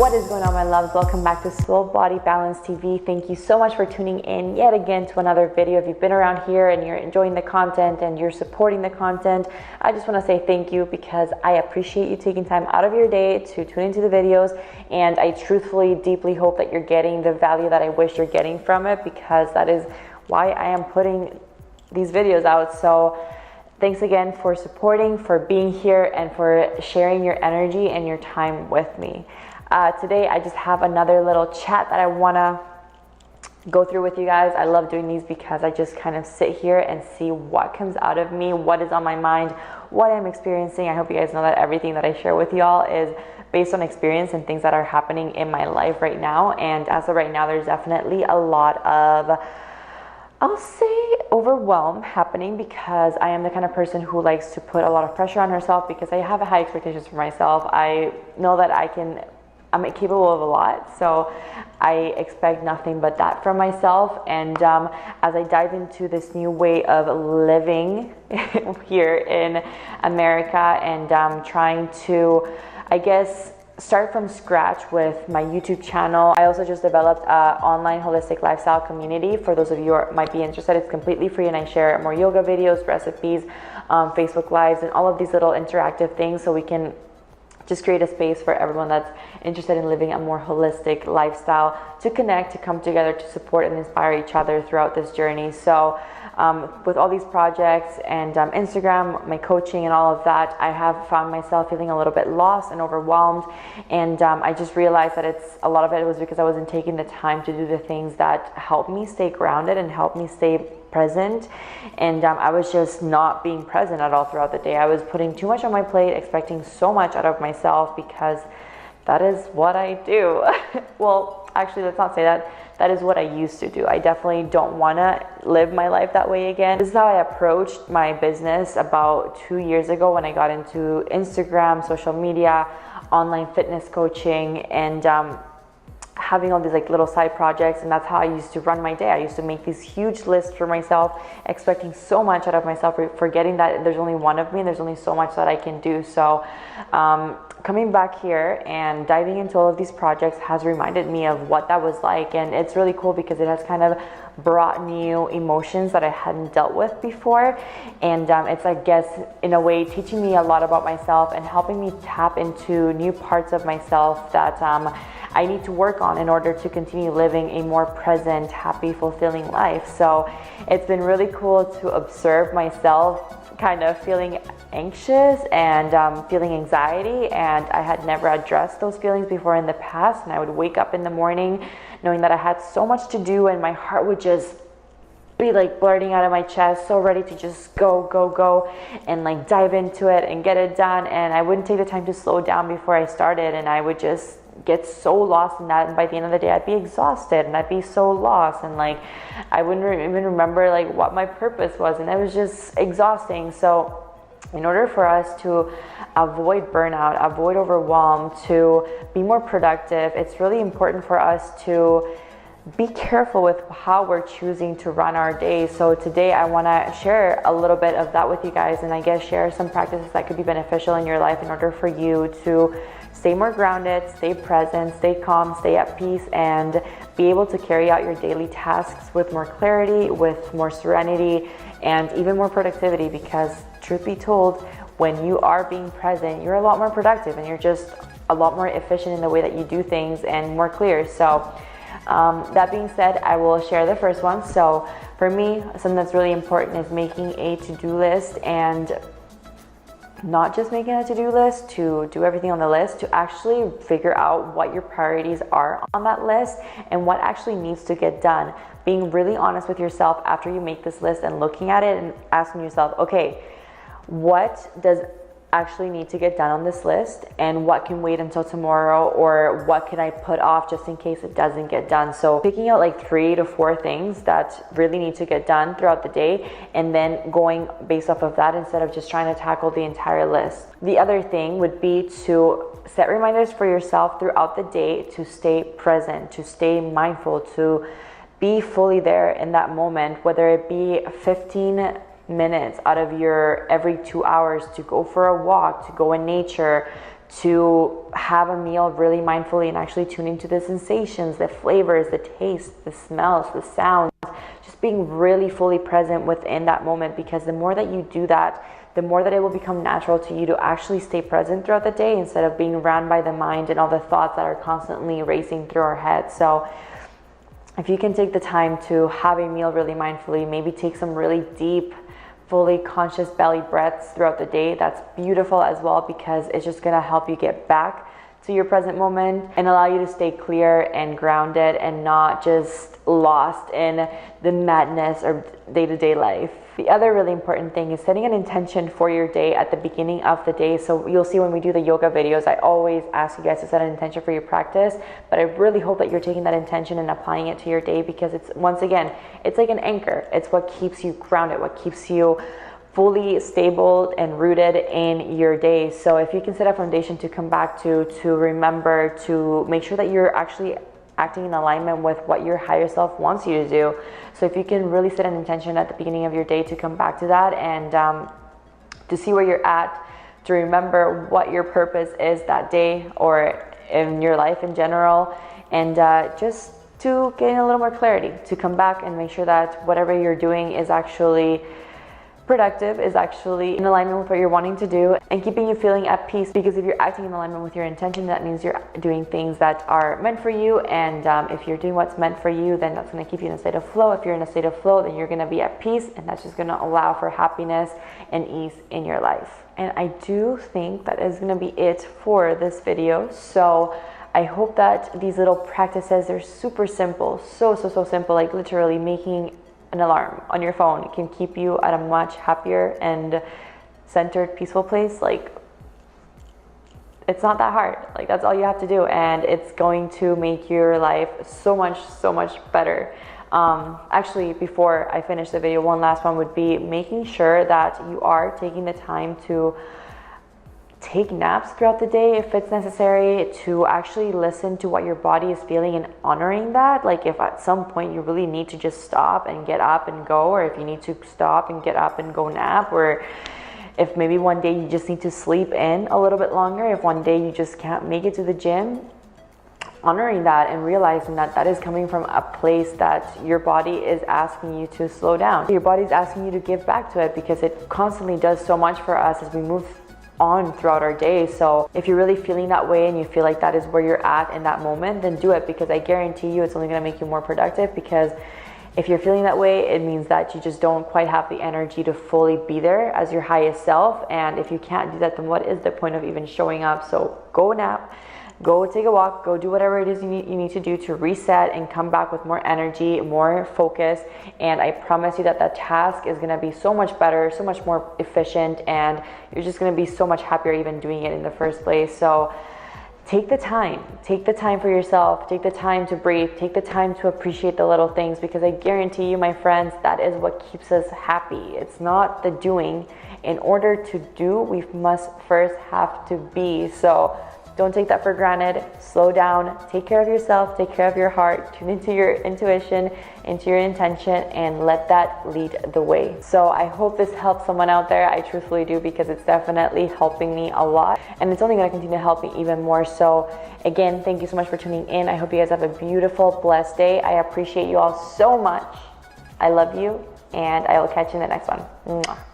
What is going on, my loves? Welcome back to Soul Body Balance TV. Thank you so much for tuning in yet again to another video. If you've been around here and you're enjoying the content and you're supporting the content, I just want to say thank you because I appreciate you taking time out of your day to tune into the videos, and I truthfully, deeply hope that you're getting the value that I wish you're getting from it, because that is why I am putting these videos out. So thanks again for supporting, for being here, and for sharing your energy and your time with me. Today I just have another little chat that I want to go through with you guys. I love doing these because I just kind of sit here and see what comes out of me, what is on my mind, what I'm experiencing. I hope you guys know that everything that I share with y'all is based on experience and things that are happening in my life right now. And as of right now, there's definitely a lot of, I'll say, overwhelm happening, because I am the kind of person who likes to put a lot of pressure on herself because I have high expectations for myself. I know that I'm capable of a lot, so I expect nothing but that from myself. And as I dive into this new way of living here in America and trying to, I guess, start from scratch with my YouTube channel. I also just developed an online holistic lifestyle community. For those of you who might be interested, it's completely free, and I share more yoga videos, recipes, Facebook Lives, and all of these little interactive things, so we can just create a space for everyone that's interested in living a more holistic lifestyle to connect, to come together, to support and inspire each other throughout this journey. So with all these projects and Instagram, my coaching and all of that, I have found myself feeling a little bit lost and overwhelmed. And I just realized that a lot of it was because I wasn't taking the time to do the things that help me stay grounded and help me stay present. And I was just not being present at all throughout the day. I was putting too much on my plate, expecting so much out of myself, because that is what I do. Well, actually, let's not say that. That is what I used to do. I definitely don't want to live my life that way again. This is how I approached my business about 2 years ago, when I got into Instagram, social media, online fitness coaching, and having all these like little side projects. And that's how I used to run my day. I used to make these huge lists for myself, expecting so much out of myself, forgetting that there's only one of me and there's only so much that I can do. So coming back here and diving into all of these projects has reminded me of what that was like. And it's really cool because it has kind of brought new emotions that I hadn't dealt with before. And it's, I guess, in a way, teaching me a lot about myself and helping me tap into new parts of myself that I need to work on in order to continue living a more present, happy, fulfilling life. So it's been really cool to observe myself kind of feeling anxious and feeling anxiety, and I had never addressed those feelings before in the past. And I would wake up in the morning knowing that I had so much to do, and my heart would just be like blurting out of my chest, so ready to just go and like dive into it and get it done. And I wouldn't take the time to slow down before I started, and I would just get so lost in that, and by the end of the day I'd be exhausted and I'd be so lost, and like I wouldn't even remember like what my purpose was, and it was just exhausting. So in order for us to avoid burnout, avoid overwhelm, to be more productive, it's really important for us to be careful with how we're choosing to run our days. So today I want to share a little bit of that with you guys, and I guess share some practices that could be beneficial in your life in order for you to stay more grounded, stay present, stay calm, stay at peace, and be able to carry out your daily tasks with more clarity, with more serenity, and even more productivity. Because truth be told, when you are being present, you're a lot more productive, and you're just a lot more efficient in the way that you do things and more clear. So that being said, I will share the first one. So for me, something that's really important is making a to-do list, and not just making a to-do list to do everything on the list, to actually figure out what your priorities are on that list and what actually needs to get done. Being really honest with yourself after you make this list and looking at it and asking yourself, okay, what does actually need to get done on this list, and what can wait until tomorrow, or what can I put off just in case it doesn't get done? So picking out like 3 to 4 things that really need to get done throughout the day, and then going based off of that instead of just trying to tackle the entire list. The other thing would be to set reminders for yourself throughout the day to stay present, to stay mindful, to be fully there in that moment, whether it be 15 minutes out of your every 2 hours to go for a walk, to go in nature, to have a meal really mindfully and actually tuning to the sensations, the flavors, the tastes, the smells, the sounds, just being really fully present within that moment. Because the more that you do that, the more that it will become natural to you to actually stay present throughout the day instead of being ran by the mind and all the thoughts that are constantly racing through our heads. So if you can take the time to have a meal really mindfully, maybe take some really deep, fully conscious belly breaths throughout the day, that's beautiful as well, because it's just going to help you get back to your present moment and allow you to stay clear and grounded and not just lost in the madness of day-to-day life. The other really important thing is setting an intention for your day at the beginning of the day. So you'll see when we do the yoga videos, I always ask you guys to set an intention for your practice, but I really hope that you're taking that intention and applying it to your day, because it's, once again, it's like an anchor. It's what keeps you grounded, what keeps you fully stable and rooted in your day. So if you can set a foundation to come back to remember, to make sure that you're actually acting in alignment with what your higher self wants you to do. So if you can really set an intention at the beginning of your day to come back to that and to see where you're at, to remember what your purpose is that day or in your life in general, and just to gain a little more clarity, to come back and make sure that whatever you're doing is actually productive, is actually in alignment with what you're wanting to do and keeping you feeling at peace. Because if you're acting in alignment with your intention, that means you're doing things that are meant for you, and if you're doing what's meant for you, then that's going to keep you in a state of flow. If you're in a state of flow, then you're going to be at peace, and that's just going to allow for happiness and ease in your life. And I do think that is going to be it for this video. So I hope that these little practices, they're super simple, so simple, like literally making an alarm on your phone can keep you at a much happier and centered, peaceful place. Like, it's not that hard. Like, that's all you have to do, and it's going to make your life so much better. Actually, before I finish the video, one last one would be making sure that you are taking the time to take naps throughout the day if it's necessary, to actually listen to what your body is feeling and honoring that. Like, if at some point you really need to just stop and get up and go, or if you need to stop and get up and go nap, or if maybe one day you just need to sleep in a little bit longer, if one day you just can't make it to the gym, honoring that and realizing that that is coming from a place that your body is asking you to slow down. Your body is asking you to give back to it, because it constantly does so much for us as we move on throughout our day. So if you're really feeling that way and you feel like that is where you're at in that moment, then do it, because I guarantee you it's only going to make you more productive. Because if you're feeling that way, it means that you just don't quite have the energy to fully be there as your highest self. And if you can't do that, then what is the point of even showing up? So go nap, go take a walk, go do whatever it is you need to do to reset and come back with more energy, more focus. And I promise you that that task is going to be so much better, so much more efficient, and you're just going to be so much happier even doing it in the first place. So take the time for yourself, take the time to breathe, take the time to appreciate the little things, because I guarantee you, my friends, that is what keeps us happy. It's not the doing. In order to do, we must first have to be. So don't take that for granted. Slow down, take care of yourself, take care of your heart, tune into your intuition, into your intention, and let that lead the way. So I hope this helps someone out there. I truthfully do, because it's definitely helping me a lot, and it's only going to continue to help me even more. So again, thank you so much for tuning in. I hope you guys have a beautiful, blessed day. I appreciate you all so much. I love you, and I will catch you in the next one. Mwah.